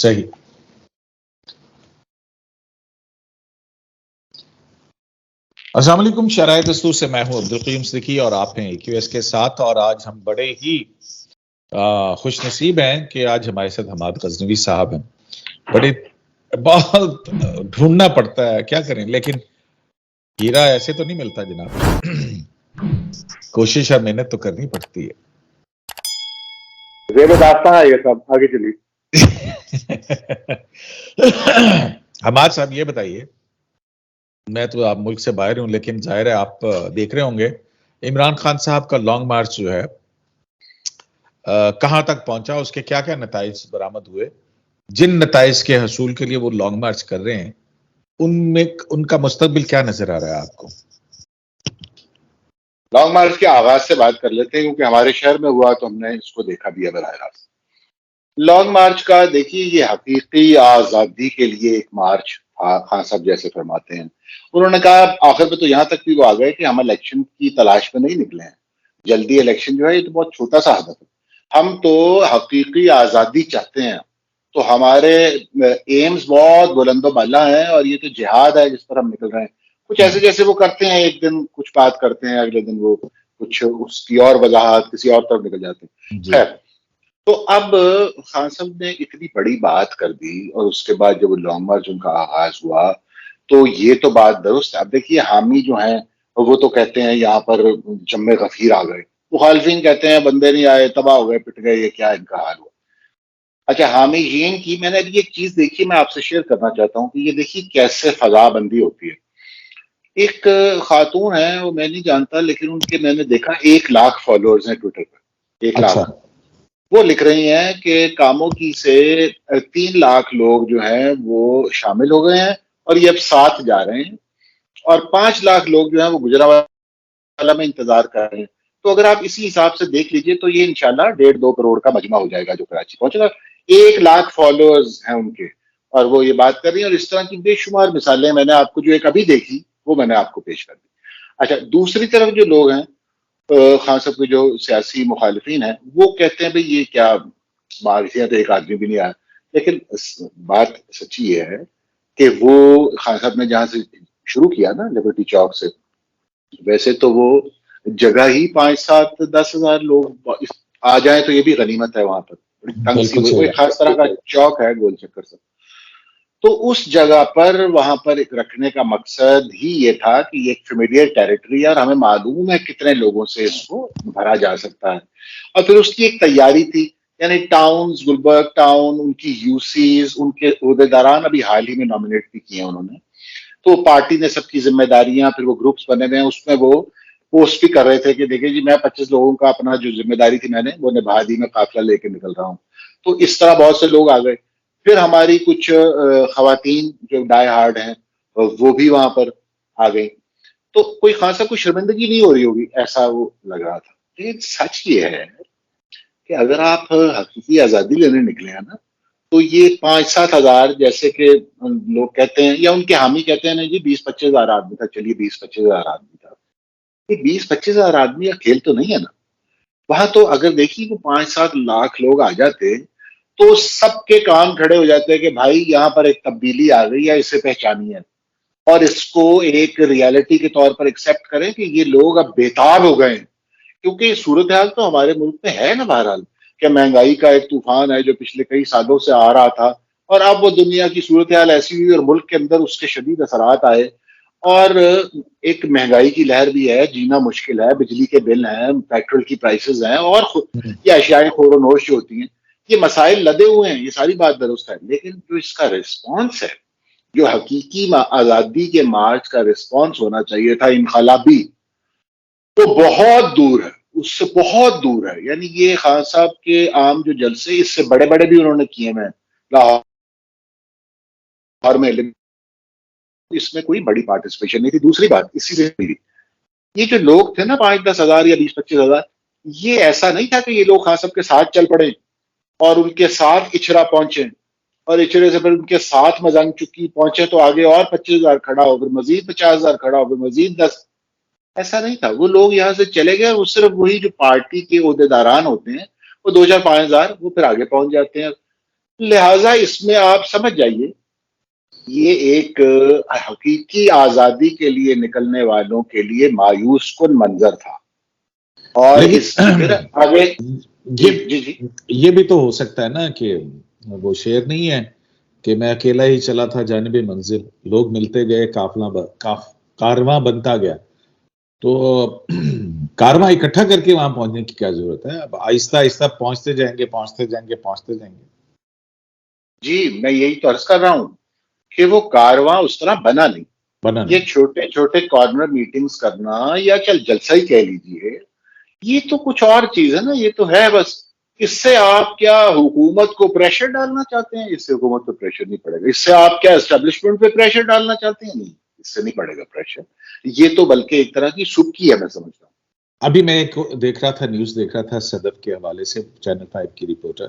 صحیح. السلام علیکم. شرائع دستور سے میں ہوں عبدالقیوم صدیقی اور آپ ہیں EQS کے ساتھ، اور آج ہم بڑے ہی خوش نصیب ہیں کہ آج ہمارے ساتھ حماد غزنوی صاحب ہیں. بڑے بہت ڈھونڈنا پڑتا ہے، کیا کریں، لیکن ہیرا ایسے تو نہیں ملتا جناب. کوشش اور محنت تو کرنی پڑتی ہے. یہ سب آگے چلیے. حماد صاحب یہ بتائیے، میں تو آپ ملک سے باہر ہوں لیکن ظاہر ہے آپ دیکھ رہے ہوں گے عمران خان صاحب کا لانگ مارچ جو ہے کہاں تک پہنچا، اس کے کیا کیا نتائج برآمد ہوئے، جن نتائج کے حصول کے لیے وہ لانگ مارچ کر رہے ہیں ان میں ان کا مستقبل کیا نظر آ رہا ہے آپ کو؟ لانگ مارچ کے آغاز سے بات کر لیتے ہیں کیونکہ ہمارے شہر میں ہوا تو ہم نے اس کو دیکھا بھی ہے براہ راست. لانگ مارچ کا دیکھیے، یہ حقیقی آزادی کے لیے ایک مارچ خان صاحب جیسے فرماتے ہیں. انہوں نے کہا آخر میں تو یہاں تک بھی وہ آ گئے کہ ہم الیکشن کی تلاش میں نہیں نکلے ہیں. جلدی الیکشن جو ہے یہ تو بہت چھوٹا سا ہدف ہے. ہم تو حقیقی آزادی چاہتے ہیں. تو ہمارے ایمز بہت بلند و بالا ہیں اور یہ تو جہاد ہے جس پر ہم نکل رہے ہیں. کچھ ایسے جیسے وہ کرتے ہیں، ایک دن کچھ بات کرتے ہیں، اگلے دن وہ کچھ اس کی اور وضاحت کسی اور طرف نکل جاتے ہیں. خیر، تو اب خان صاحب نے اتنی بڑی بات کر دی اور اس کے بعد جب وہ لانگ مارچ ان کا آغاز ہوا تو یہ تو بات درست ہے. اب دیکھیے حامی جو ہیں وہ تو کہتے ہیں یہاں پر جم غفیر آ گئے، مخالفین کہتے ہیں بندے نہیں آئے، تباہ ہو گئے، پٹ گئے، یہ کیا ان کا حال ہوا. اچھا، حامیین کی میں نے ابھی ایک چیز دیکھی، میں آپ سے شیئر کرنا چاہتا ہوں کہ یہ دیکھیے کیسے فضا بندی ہوتی ہے. ایک خاتون ہے، وہ میں نہیں جانتا لیکن ان کے میں نے دیکھا 1,00,000 فالوورز ہیں ٹویٹر پر. 1,00,000. وہ لکھ رہی ہیں کہ کاموں کی سے 3,00,000 لوگ جو ہیں وہ شامل ہو گئے ہیں اور یہ اب 7 جا رہے ہیں، اور 5,00,000 لوگ جو ہیں وہ گجرانوالہ میں انتظار کر رہے ہیں. تو اگر آپ اسی حساب سے دیکھ لیجئے تو یہ انشاءاللہ 1.5-2 کروڑ کا مجمع ہو جائے گا جو کراچی پہنچے گا. 1,00,000 فالوورز ہیں ان کے اور وہ یہ بات کر رہی ہیں. اور اس طرح کی بے شمار مثالیں میں نے آپ کو جو ایک ابھی دیکھی وہ میں نے آپ کو پیش کر دی. اچھا، دوسری طرف جو لوگ ہیں خان صاحب کے جو سیاسی مخالفین ہیں وہ کہتے ہیں بھئی یہ کیا معرفیت، ایک آدمی بھی نہیں آیا. لیکن بات سچی یہ ہے کہ وہ خان صاحب نے جہاں سے شروع کیا نا لبرٹی چوک سے، ویسے تو وہ جگہ ہی 5-7-10 ہزار لوگ آ جائیں تو یہ بھی غنیمت ہے. وہاں پر بڑی تنگ سی وہ ایک خاص طرح کا چوک ہے گول چکر سے. تو اس جگہ پر وہاں پر ایک رکھنے کا مقصد ہی یہ تھا کہ یہ ایک فیملیئر ٹیریٹری ہے اور ہمیں معلوم ہے کتنے لوگوں سے اس کو بھرا جا سکتا ہے. اور پھر اس کی ایک تیاری تھی، یعنی ٹاؤنز، گلبرگ ٹاؤن، ان کی یوسیز، ان کے عہدیداران ابھی حال ہی میں نامنیٹ بھی کیے ہیں انہوں نے. تو پارٹی نے سب کی ذمہ داریاں، پھر وہ گروپس بنے ہوئے ہیں، اس میں وہ پوسٹ بھی کر رہے تھے کہ دیکھیں جی میں 25 لوگوں کا اپنا جو ذمہ داری تھی میں نے وہ نبھا دی، میں قافلہ لے کے نکل رہا ہوں. تو اس طرح بہت سے لوگ آ گئے. پھر ہماری کچھ خواتین جو ڈائی ہارڈ ہیں وہ بھی وہاں پر آ گئی. تو کوئی خاصا کوئی شرمندگی نہیں ہو رہی ہوگی ایسا وہ لگ رہا تھا. لیکن سچ یہ ہے کہ اگر آپ حقیقی آزادی لینے نکلے ہیں نا تو یہ 5-7 ہزار جیسے کہ لوگ کہتے ہیں یا ان کے حامی کہتے ہیں نا جی 20-25 ہزار آدمی تھا، چلیے 20-25 ہزار آدمی تھا. یہ 20-25 ہزار آدمی کا کھیل تو نہیں ہے نا. وہاں تو اگر دیکھیے کہ 5-7 لاکھ لوگ آ جاتے تو سب کے کان کھڑے ہو جاتے ہیں کہ بھائی یہاں پر ایک تبدیلی آ گئی ہے، اسے پہچانی ہے اور اس کو ایک ریالٹی کے طور پر ایکسپٹ کریں کہ یہ لوگ اب بےتاب ہو گئے ہیں. کیونکہ صورتحال تو ہمارے ملک میں ہے نا بہرحال کہ مہنگائی کا ایک طوفان ہے جو پچھلے کئی سالوں سے آ رہا تھا، اور اب وہ دنیا کی صورتحال ایسی ہوئی اور ملک کے اندر اس کے شدید اثرات آئے، اور ایک مہنگائی کی لہر بھی ہے، جینا مشکل ہے، بجلی کے بل ہیں، پیٹرول کی پرائسز ہیں، اور یہ اشیاء خور و نوش جو ہوتی ہیں، یہ مسائل لدے ہوئے ہیں. یہ ساری بات درست ہے، لیکن جو اس کا ریسپانس ہے، جو حقیقی آزادی کے مارچ کا ریسپانس ہونا چاہیے تھا انقلابی، وہ بہت دور ہے، اس سے بہت دور ہے. یعنی یہ خان صاحب کے عام جو جلسے اس سے بڑے بڑے بھی انہوں نے کیے ہیں لاہور میں، اس میں کوئی بڑی پارٹیسپیشن نہیں تھی. دوسری بات اسی سے بھی، یہ جو لوگ تھے نا 5-10 ہزار یا 20-25 ہزار، یہ ایسا نہیں تھا کہ یہ لوگ خان صاحب کے ساتھ چل پڑے اور ان کے ساتھ اچھرا پہنچے اور اچھرے سے پھر ان کے ساتھ مزنگ چکی پہنچے تو آگے اور 25 ہزار کھڑا ہو، پھر مزید 50 ہزار کھڑا ہو، پھر مزید 10. ایسا نہیں تھا. وہ لوگ یہاں سے چلے گئے، وہ صرف وہی جو پارٹی کے عہدیداران ہوتے ہیں وہ 2-4-5 ہزار وہ پھر آگے پہنچ جاتے ہیں. لہذا اس میں آپ سمجھ جائیے یہ ایک حقیقی آزادی کے لیے نکلنے والوں کے لیے مایوس کن منظر تھا. اور اس پھر لیکن آگے. جی یہ جی جی. یہ بھی تو ہو سکتا ہے نا کہ وہ شعر نہیں ہے کہ میں اکیلا ہی چلا تھا جانب منزل، لوگ ملتے گئے، کارواں بنتا گیا. تو کارواں اکٹھا کر کے وہاں پہنچنے کی کیا ضرورت ہے؟ اب آہستہ آہستہ پہنچتے جائیں گے، پہنچتے جائیں گے، پہنچتے جائیں گے. جی میں یہی تو عرض کر رہا ہوں کہ وہ کارواں اس طرح بنا نہیں. بنا یہ نہیں. چھوٹے چھوٹے کارنر میٹنگز کرنا یا چل جلسہ ہی کہہ لیجیے، یہ تو کچھ اور چیز ہے نا. یہ تو ہے بس. اس سے آپ کیا حکومت کو پریشر ڈالنا چاہتے ہیں؟ اس سے حکومت پہ پریشر نہیں پڑے گا. اس سے آپ کیا اسٹیبلشمنٹ پہ پریشر ڈالنا چاہتے ہیں؟ نہیں، اس سے نہیں پڑے گا پریشر. یہ تو بلکہ ایک طرح کی سبکی ہے، میں سمجھتا ہوں. ابھی میں ایک دیکھ رہا تھا، نیوز دیکھ رہا تھا صدف کے حوالے سے، چینل 5 کی رپورٹر.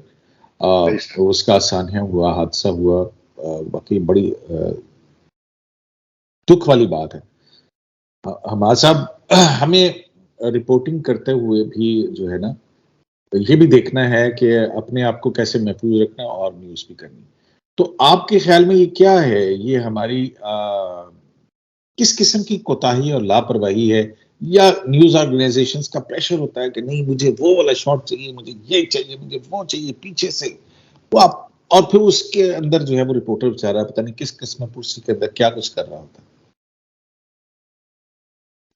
اس کا سانحہ ہوا، حادثہ ہوا، باقی بڑی دکھ والی بات ہے. حماد صاحب، ہمیں رپورٹنگ کرتے ہوئے بھی جو ہے نا یہ بھی دیکھنا ہے کہ اپنے آپ کو کیسے محفوظ رکھنا اور نیوز بھی کرنی. تو آپ کے خیال میں یہ کیا ہے؟ یہ ہماری کس قسم کی کوتاہی اور لاپرواہی ہے، یا نیوز آرگنائزیشنز کا پریشر ہوتا ہے کہ نہیں مجھے وہ والا شاٹ چاہیے، مجھے یہ چاہیے، مجھے وہ چاہیے پیچھے سے وہ آپ، اور پھر اس کے اندر جو ہے وہ رپورٹر بیچارہ پتہ نہیں کس قسم پرسی کے اندر کیا کچھ کر رہا ہوتا ہے.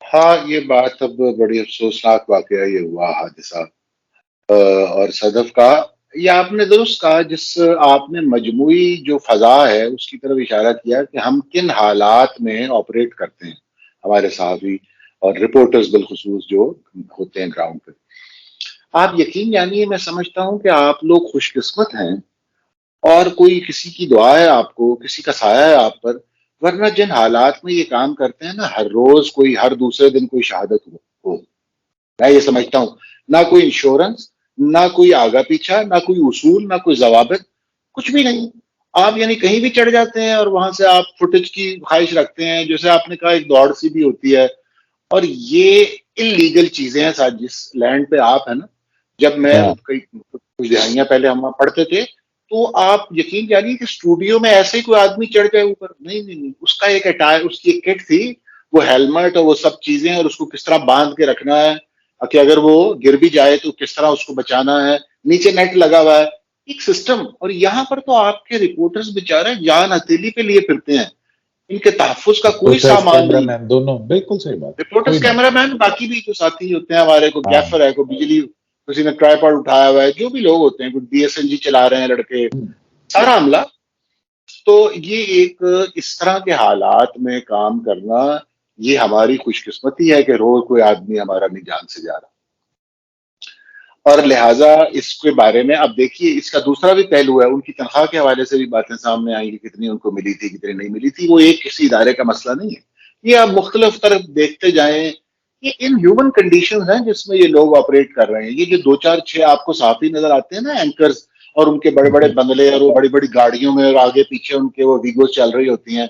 ہاں یہ بات اب بڑی افسوسناک واقعہ یہ ہوا حادثہ اور صدف کا. یہ آپ نے درست کہا، جس آپ نے مجموعی جو فضا ہے اس کی طرف اشارہ کیا کہ ہم کن حالات میں آپریٹ کرتے ہیں، ہمارے صحافی اور رپورٹرز بالخصوص جو ہوتے ہیں گراؤنڈ پہ. آپ یقین جانیے میں سمجھتا ہوں کہ آپ لوگ خوش قسمت ہیں اور کوئی کسی کی دعا ہے آپ کو، کسی کا سایہ ہے آپ پر. ورنہ جن حالات میں یہ کام کرتے ہیں نا، ہر روز کوئی، ہر دوسرے دن کوئی شہادت ہو. میں یہ سمجھتا ہوں نہ کوئی انشورنس، نہ کوئی آگا پیچھا، نہ کوئی اصول، نہ کوئی ضوابط، کچھ بھی نہیں. آپ یعنی کہیں بھی چڑھ جاتے ہیں اور وہاں سے آپ فوٹیج کی خواہش رکھتے ہیں. جیسے آپ نے کہا ایک دوڑ سی بھی ہوتی ہے. اور یہ انلیگل چیزیں ہیں. جس لینڈ پہ آپ ہیں نا، جب میں کچھ دہائیاں پہلے ہم وہاں پڑھتے تھے تو آپ یقین جانیے کہ اسٹوڈیو میں ایسے ہی کوئی آدمی چڑھ جائے اوپر، نہیں نہیں نہیں، اس کا ایک اٹائر، اس کی ایک کٹ تھی، وہ ہیلمٹ اور وہ سب چیزیں، اور اس کو کس طرح باندھ کے رکھنا ہے کہ اگر وہ گر بھی جائے تو کس طرح اس کو بچانا ہے. نیچے نیٹ لگا ہوا ہے، ایک سسٹم. اور یہاں پر تو آپ کے رپورٹرز بیچارے جان ہتھیلی پہ لیے پھرتے ہیں، ان کے تحفظ کا کوئی سامان کیمرہ نہیں. مین دونوں بالکل صحیح بات. رپورٹرز، کوئی نہیں. کیمرہ مین، باقی بھی جو ساتھی ہوتے ہیں ہمارے، کو ہاں. گیفر ہے، کو بجلی، کسی نے ٹرائی پاڈ اٹھایا ہوا ہے، جو بھی لوگ ہوتے ہیں، کوئی بی ایس این جی چلا رہے ہیں لڑکے، سارا عملہ. تو یہ ایک اس طرح کے حالات میں کام کرنا، یہ ہماری خوش قسمتی ہے کہ روز کوئی آدمی ہمارا نہیں جان سے جا رہا. اور لہٰذا اس کے بارے میں اب دیکھیے، اس کا دوسرا بھی پہلو ہے. ان کی تنخواہ کے حوالے سے بھی باتیں سامنے آئیں کہ کتنی ان کو ملی تھی، کتنی نہیں ملی تھی. وہ ایک کسی ادارے کا مسئلہ نہیں ہے. یہ آپ مختلف طرف دیکھتے جائیں، یہ ان ہیومن کنڈیشنز ہیں جس میں یہ لوگ آپریٹ کر رہے ہیں. یہ جو 2 4 6 آپ کو صحافی نظر آتے ہیں نا، اینکرز، اور ان کے بڑے بڑے بنگلے اور وہ بڑی بڑی گاڑیوں میں، اور آگے پیچھے ان کے وہ ویگوز چل رہی ہوتی ہیں،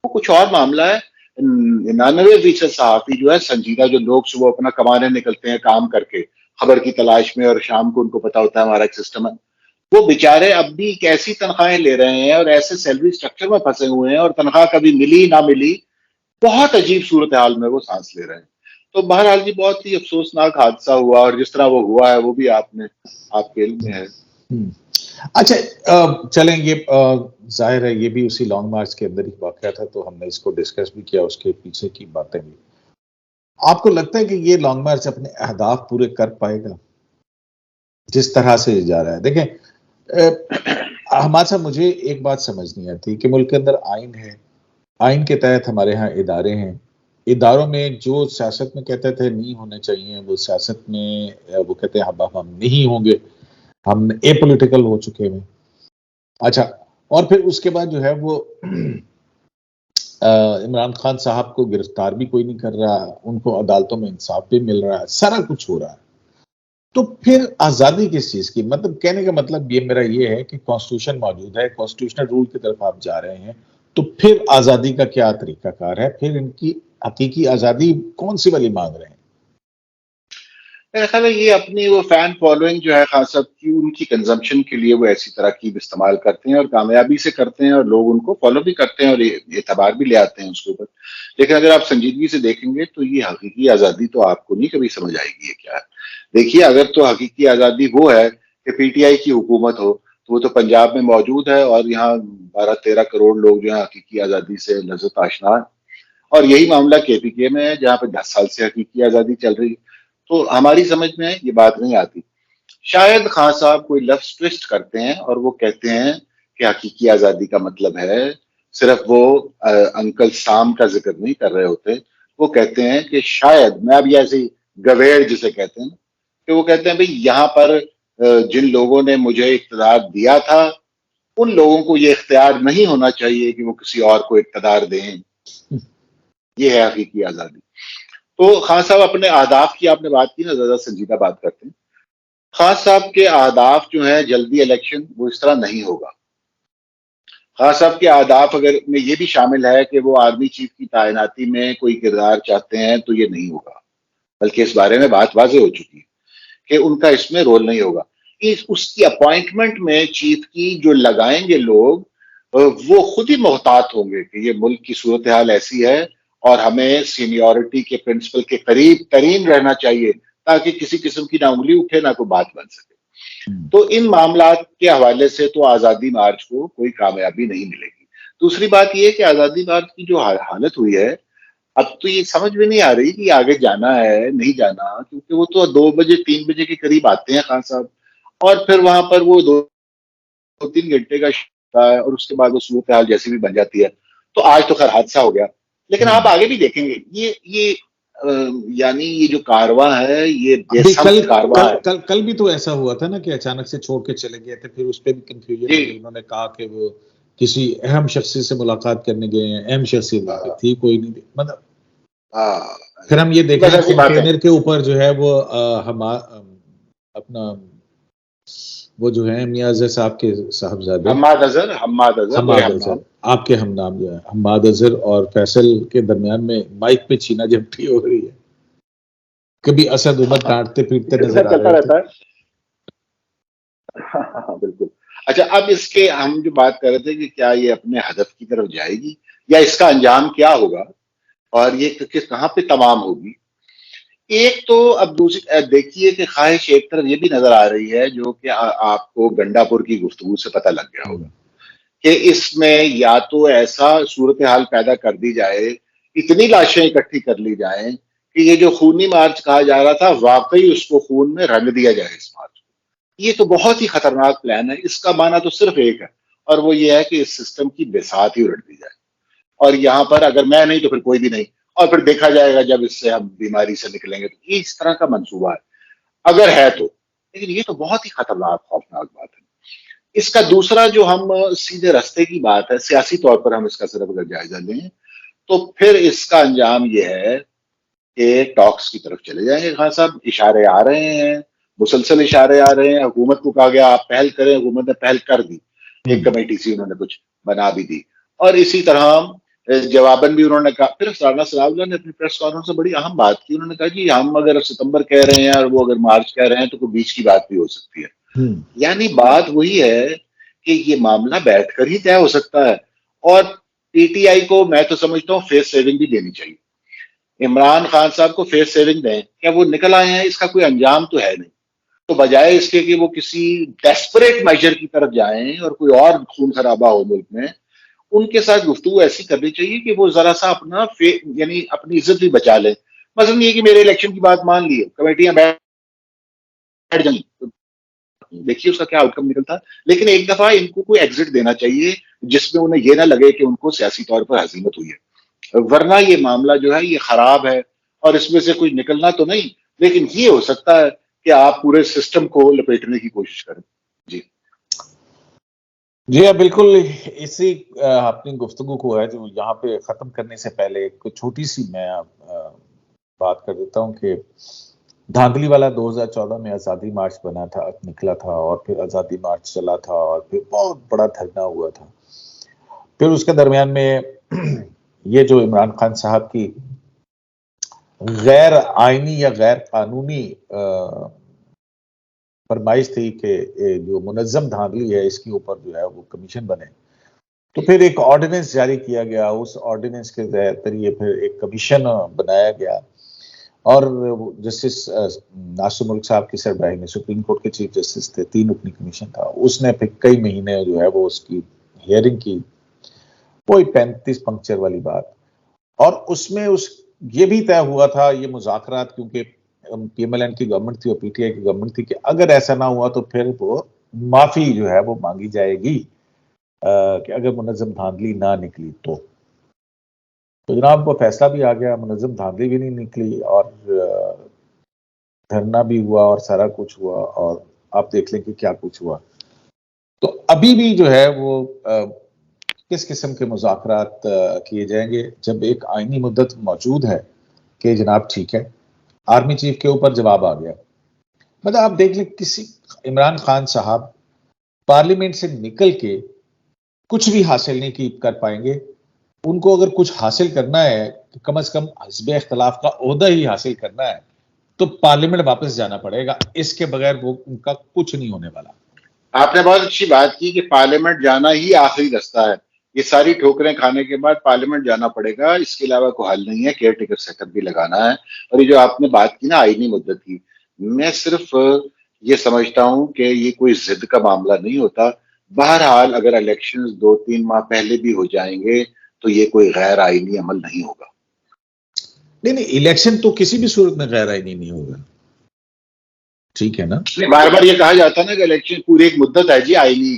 وہ کچھ اور معاملہ ہے. 99% صحافی جو ہے سنجیدہ، جو لوگ صبح اپنا کمانے نکلتے ہیں کام کر کے خبر کی تلاش میں، اور شام کو ان کو پتا ہوتا ہے ہمارا ایک سسٹم ہے، وہ بیچارے اب بھی ایک ایسی تنخواہیں لے رہے ہیں اور ایسے سیلری سٹرکچر میں پھنسے ہوئے ہیں، اور تنخواہ کبھی ملی نہ ملی، بہت عجیب صورتحال میں وہ سانس لے رہے ہیں. تو بہرحال جی بہت ہی افسوسناک حادثہ ہوا، اور جس طرح وہ ہوا ہے وہ بھی آپ کے علم میں ہے. اچھا، چلیں، یہ ظاہر ہے یہ بھی اسی لانگ مارچ کے اندر ہی واقعہ تھا، تو ہم نے اس کو ڈسکس بھی کیا، اس کے پیچھے کی باتیں بھی. آپ کو لگتا ہے کہ یہ لانگ مارچ اپنے اہداف پورے کر پائے گا جس طرح سے جا رہا ہے؟ دیکھیں ہمارے ساتھ، مجھے ایک بات سمجھ نہیں آتی کہ ملک کے اندر آئین ہے، آئین کے تحت ہمارے ہاں ادارے ہیں. اداروں میں جو سیاست میں کہتے تھے نہیں ہونے چاہیے، وہ سیاست میں وہ کہتے ہیں اب ہم نہیں ہوں گے، ہم اے پولیٹیکل ہو چکے ہیں. اچھا، اور پھر اس کے بعد جو ہے وہ عمران خان صاحب کو گرفتار بھی کوئی نہیں کر رہا، ان کو عدالتوں میں انصاف بھی مل رہا ہے، سارا کچھ ہو رہا ہے. تو پھر آزادی کس چیز کی؟ مطلب کہنے کا مطلب یہ میرا یہ ہے کہ کانسٹیٹیوشن موجود ہے، کانسٹیٹیوشنل رول کی طرف آپ جا رہے ہیں، تو پھر آزادی کا کیا طریقہ کار ہے؟ پھر ان کی حقیقی آزادی کون سی والی مانگ رہے ہیں؟ میرا خیال ہے یہ اپنی وہ فین فالوئنگ جو ہے خان صاحب کی، ان کی کنزمپشن کے لیے وہ ایسی تراکیب استعمال کرتے ہیں اور کامیابی سے کرتے ہیں، اور لوگ ان کو فالو بھی کرتے ہیں اور اعتبار بھی لے آتے ہیں اس کے اوپر. لیکن اگر آپ سنجیدگی سے دیکھیں گے تو یہ حقیقی آزادی تو آپ کو نہیں کبھی سمجھ آئے گی یہ کیا ہے. دیکھیے اگر تو حقیقی آزادی وہ ہے کہ پی ٹی آئی کی حکومت ہو تو وہ تو پنجاب میں موجود ہے، اور یہاں 12-13 کروڑ لوگ جو ہیں حقیقی آزادی سے لذت آشنا ہیں. اور یہی معاملہ کے پی کے میں ہے جہاں پہ 10 سال سے حقیقی آزادی چل رہی ہے. تو ہماری سمجھ میں یہ بات نہیں آتی. شاید خان صاحب کوئی لفظ ٹوسٹ کرتے ہیں اور وہ کہتے ہیں کہ حقیقی آزادی کا مطلب ہے، صرف وہ انکل سام کا ذکر نہیں کر رہے ہوتے، وہ کہتے ہیں کہ شاید، میں اب یہ ایسے گویڑ جسے کہتے ہیں کہ وہ کہتے ہیں بھئی یہاں پر جن لوگوں نے مجھے اقتدار دیا تھا ان لوگوں کو یہ اختیار نہیں ہونا چاہیے کہ وہ کسی اور کو اقتدار دیں. یہ ہے حقیقی آزادی. تو خان صاحب اپنے اہداف کی آپ نے بات کی نا، زیادہ سنجیدہ بات کرتے ہیں. خان صاحب کے اہداف جو ہیں جلدی الیکشن، وہ اس طرح نہیں ہوگا. خان صاحب کے اہداف اگر میں یہ بھی شامل ہے کہ وہ آرمی چیف کی تعیناتی میں کوئی کردار چاہتے ہیں تو یہ نہیں ہوگا، بلکہ اس بارے میں بات واضح ہو چکی ہے کہ ان کا اس میں رول نہیں ہوگا. اس کی اپوائنٹمنٹ میں چیف کی جو لگائیں گے لوگ، وہ خود ہی محتاط ہوں گے کہ یہ ملک کی صورتحال ایسی ہے اور ہمیں سینیورٹی کے پرنسپل کے قریب ترین رہنا چاہیے تاکہ کسی قسم کی نہ انگلی اٹھے نہ کوئی بات بن سکے. تو ان معاملات کے حوالے سے تو آزادی مارچ کو کوئی کامیابی نہیں ملے گی. دوسری بات یہ کہ آزادی مارچ کی جو حالت ہوئی ہے، اب تو یہ سمجھ میں نہیں آ رہی کہ آگے جانا ہے نہیں جانا، کیونکہ وہ تو 2 بجے 3 بجے کے قریب آتے ہیں خان صاحب، اور پھر وہاں پر وہ 2-3 گھنٹے کا ہے اور اس کے بعد وہ صورتحال جیسی بھی بن جاتی ہے. تو آج تو خیر حادثہ ہو گیا، لیکن آپ آگے بھی دیکھیں گے یہ یعنی یہ جو کارواں ہے یہ بے سمت کارواں ہے. کل بھی تو ایسا ہوا تھا نا کہ اچانک سے چھوڑ کے چلے گئے تھے، پھر اس پہ بھی کنفیوژن ہوئی. انہوں نے کہا کہ وہ کسی اہم شخص سے ملاقات کرنے گئے ہیں، اہم شخصیت تھی کوئی نہیں، مطلب پھر ہم یہ دیکھیں کنٹینر کے اوپر جو ہے وہ اپنا وہ جو ہے میاں اظہر صاحب کے صاحبزادے حماد اظہر آپ کے ہم نام جو ہے حماد اظہر اور فیصل کے درمیان میں مائک پہ چھینا جھپٹی ہو رہی ہے. کبھی اسد عمر ڈانٹتے پیٹتے نظر آ رہے رہتا ہے. بالکل. اچھا، اب اس کے ہم جو بات کر رہے تھے کہ کیا یہ اپنے ہدف کی طرف جائے گی یا اس کا انجام کیا ہوگا اور یہ کہاں پہ تمام ہوگی. ایک تو اب دوسری دیکھیے کہ خواہش ایک طرف یہ بھی نظر آ رہی ہے جو کہ آپ کو گنڈا پور کی گفتگو سے پتہ لگ گیا ہوگا کہ اس میں یا تو ایسا صورتحال پیدا کر دی جائے، اتنی لاشیں اکٹھی کر لی جائیں کہ یہ جو خونی مارچ کہا جا رہا تھا واقعی اس کو خون میں رنگ دیا جائے اس مارچ کو. یہ تو بہت ہی خطرناک پلان ہے. اس کا معنی تو صرف ایک ہے اور وہ یہ ہے کہ اس سسٹم کی بساط ہی الٹ دی جائے، اور یہاں پر اگر میں نہیں تو پھر کوئی بھی نہیں، اور پھر دیکھا جائے گا جب اس سے ہم بیماری سے نکلیں گے. تو یہ اس طرح کا منصوبہ ہے اگر ہے تو، لیکن یہ تو بہت ہی خطرناک خوفناک بات ہے. اس کا دوسرا جو ہم سیدھے رستے کی بات ہے، سیاسی طور پر ہم اس کا صرف اگر جائزہ لیں تو پھر اس کا انجام یہ ہے کہ ٹاکس کی طرف چلے جائیں گے. خان صاحب اشارے آ رہے ہیں، مسلسل اشارے آ رہے ہیں. حکومت کو کہا گیا آپ پہل کریں، حکومت نے پہل کر دی، ایک کمیٹی سی انہوں نے کچھ بنا بھی دی، اور اسی طرح جواباً بھی انہوں نے کہا. پھر رانا ثناء اللہ نے اپنی پریس کانفرنس سے بڑی اہم بات کی. انہوں نے کہا جی ہم اگر ستمبر کہہ رہے ہیں اور وہ اگر مارچ کہہ رہے ہیں تو کوئی بیچ کی بات بھی ہو سکتی ہے. یعنی بات وہی ہے کہ یہ معاملہ بیٹھ کر ہی طے ہو سکتا ہے. اور پی ٹی آئی کو میں تو سمجھتا ہوں فیس سیونگ بھی دینی چاہیے. عمران خان صاحب کو فیس سیونگ دیں. کیا وہ نکل آئے ہیں؟ اس کا کوئی انجام تو ہے نہیں. تو بجائے اس کے کہ وہ کسی ڈیسپریٹ میجر کی طرف جائیں اور کوئی اور خون خرابہ ہو ملک میں، ان کے ساتھ گفتگو ایسی کرنی چاہیے کہ وہ ذرا سا اپنا یعنی اپنی عزت بھی بچا لیں. مثلا یہ کہ میرے الیکشن کی بات مان لی، کمیٹیاں بیٹھ جائیں، دیکھیے اس کا کیا آؤٹ کم نکلتا. لیکن ایک دفعہ ان کو کوئی ایگزٹ دینا چاہیے جس میں انہیں یہ نہ لگے کہ ان کو سیاسی طور پر ہزیمت ہوئی ہے، ورنہ یہ معاملہ جو ہے یہ خراب ہے اور اس میں سے کوئی نکلنا تو نہیں، لیکن یہ ہو سکتا ہے کہ آپ پورے سسٹم کو لپیٹنے کی کوشش کریں. جی ہاں بالکل. اسی اپنی گفتگو کو ہے جو یہاں پہ ختم کرنے سے پہلے ایک چھوٹی سی میں بات کر دیتا ہوں کہ دھاندلی والا 2014 میں آزادی مارچ بنا تھا، نکلا تھا، اور پھر آزادی مارچ چلا تھا اور پھر بہت بڑا دھرنا ہوا تھا. پھر اس کے درمیان میں یہ جو عمران خان صاحب کی غیر آئینی یا غیر قانونی فرمائش تھی کہ جو منظم دھاندلی ہے اس کے اوپر جو ہے وہ کمیشن بنے، تو پھر ایک آرڈیننس جاری کیا گیا، اس آرڈیننس کے ذریعے پھر ایک کمیشن بنایا گیا، اور جسٹس ناصر ملک صاحب کی سربراہی میں سپریم کورٹ کے چیف جسٹس تھے، 3 رکنی کمیشن تھا، اس نے پھر کئی مہینے جو ہے وہ اس کی ہیئرنگ کی، کوئی 35 پنکچر والی بات، اور اس میں یہ بھی طے ہوا تھا، یہ مذاکرات، کیونکہ پی ایم ایل این کی گورنمنٹ تھی اور پی ٹی آئی کی گورنمنٹ تھی، کہ اگر ایسا نہ ہوا تو پھر وہ معافی جو ہے وہ مانگی جائے گی کہ اگر منظم دھاندلی نہ نکلی تو جناب وہ فیصلہ بھی آ گیا، منظم دھاندلی بھی نہیں نکلی، اور دھرنا بھی ہوا اور سارا کچھ ہوا، اور آپ دیکھ لیں کہ کیا کچھ ہوا۔ تو ابھی بھی جو ہے وہ کس قسم کے مذاکرات کیے جائیں گے جب ایک آئینی مدت موجود ہے کہ جناب ٹھیک ہے، آرمی چیف کے اوپر جواب آ گیا، مطلب آپ دیکھ لیں کسی عمران خان صاحب پارلیمنٹ سے نکل کے کچھ بھی حاصل نہیں کر پائیں گے، ان کو اگر کچھ حاصل کرنا ہے کم از کم حزب اختلاف کا عہدہ ہی حاصل کرنا ہے تو پارلیمنٹ واپس جانا پڑے گا، اس کے بغیر وہ ان کا کچھ نہیں ہونے والا۔ آپ نے بہت اچھی بات کی کہ پارلیمنٹ جانا ہی آخری رستہ ہے، یہ ساری ٹھوکریں کھانے کے بعد پارلیمنٹ جانا پڑے گا، اس کے علاوہ کوئی حل نہیں ہے، کیئر ٹیکر سیٹ اپ بھی لگانا ہے۔ اور یہ جو آپ نے بات کی نا آئینی مدت کی، میں صرف یہ سمجھتا ہوں کہ یہ کوئی ضد کا معاملہ نہیں ہوتا، بہرحال اگر الیکشن 2-3 ماہ پہلے بھی ہو جائیں گے تو یہ کوئی غیر آئینی عمل نہیں ہوگا۔ نہیں، الیکشن تو کسی بھی صورت میں غیر آئینی نہیں ہوگا، ٹھیک ہے نا؟ بار بار یہ کہا جاتا ہے نا کہ الیکشن پوری ایک مدت ہے جی آئینی،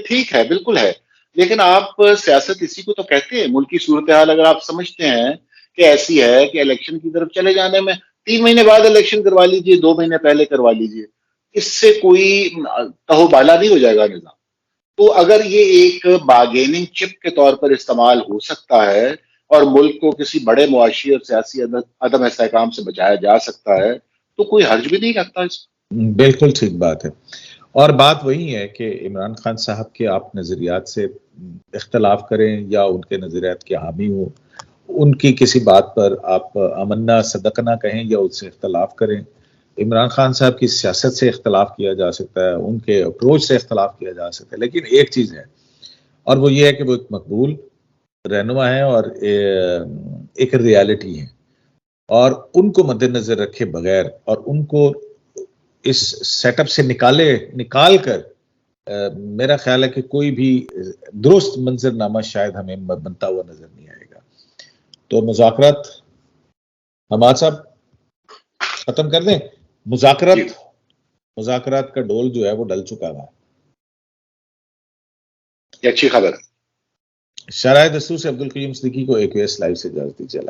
ٹھیک ہے، بالکل ہے، لیکن آپ سیاست اسی کو تو کہتے ہیں، ملکی صورتحال اگر آپ سمجھتے ہیں کہ ایسی ہے کہ الیکشن کی طرف چلے جانے میں 3 مہینے بعد الیکشن کروا لیجئے، 2 مہینے پہلے کروا لیجئے، اس سے کوئی تہو بالا نہیں ہو جائے گا نظام۔ تو اگر یہ ایک بارگیننگ چپ کے طور پر استعمال ہو سکتا ہے اور ملک کو کسی بڑے معاشی اور سیاسی عدم استحکام سے بچایا جا سکتا ہے تو کوئی حرج بھی نہیں لگتا اس میں۔ بالکل ٹھیک بات ہے، اور بات وہی ہے کہ عمران خان صاحب کے آپ نظریات سے اختلاف کریں یا ان کے نظریات کے حامی ہوں، ان کی کسی بات پر آپ امنا صدقنا کہیں یا اس سے اختلاف کریں، عمران خان صاحب کی سیاست سے اختلاف کیا جا سکتا ہے، ان کے اپروچ سے اختلاف کیا جا سکتا ہے، لیکن ایک چیز ہے اور وہ یہ ہے کہ وہ ایک مقبول رہنما ہے اور ایک ریالٹی ہے، اور ان کو مد نظر رکھے بغیر اور ان کو اس سیٹ اپ سے نکال کر میرا خیال ہے کہ کوئی بھی درست منظر نامہ شاید ہمیں بنتا ہوا نظر نہیں آئے گا۔ تو مذاکرات حماد صاحب ختم کر دیں، مذاکرات کا ڈول جو ہے وہ ڈل چکا ہے، یہ اچھی خبر ہے۔ شرائع دستور سے عبدالقیوم صدیقی کو AQS لائیو سے اجازت دیجیے۔